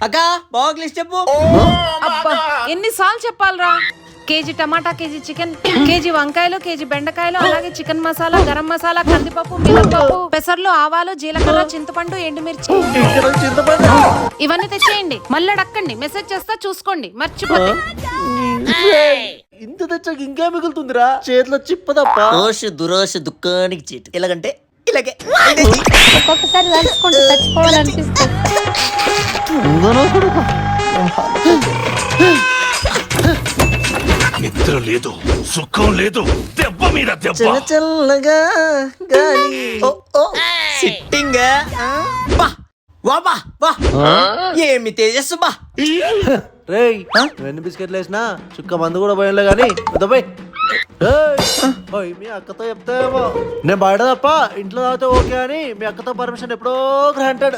అక్క బాగా లిస్ట్ చెప్పు. అబ్బా ఎన్నిసార్లు చెప్పాలరా? కేజీ టమాటా, కేజీ చికెన్, కేజీ వంకాయలు, కేజీ బెండకాయలు, అలాగే చికెన్ మసాలా, గరం మసాలా, కందిపప్పు, మినపప్పు, పెసర్లు, ఆవాలు, జీలకర్ర, చింతపండు, ఎండుమిర్చి ఇవన్నీ తెచ్చేయండి. మళ్ళీ అడక్కండి, మెసేజ్ చేస్తా చూసుకోండి. మర్చిపోతే ఇంత తెచ్చాక ఇంకా మిగులుతుందిరా, చేతిలో చిప్పదప్ప. రోష దురోష దుఃఖానికి చీటు. ఎలాగంటే ఇలాగే ఒక్కొక్కసారి తలుచుకుంటూ చచ్చిపోవాలనిపిస్తుంది. నిద్ర లేదు, సుఖం లేదు, దెబ్బ మీద దెబ్బ. చల్ల చల్లగా గాలి. సిట్టింగ్ వా బా వా ఏమి తేజస్సు బా. రేయ్ ఎన్ని బిస్కెట్లు వేసినా చుక్క మందు కూడా పోయినలే గాని పోయి. మీ అక్కతో చెప్తావేమో నేను బయట తప్ప ఇంట్లో తాగితే ఓకే అని మీ అక్కతో పర్మిషన్ ఎప్పుడో గ్రాంటెడ్.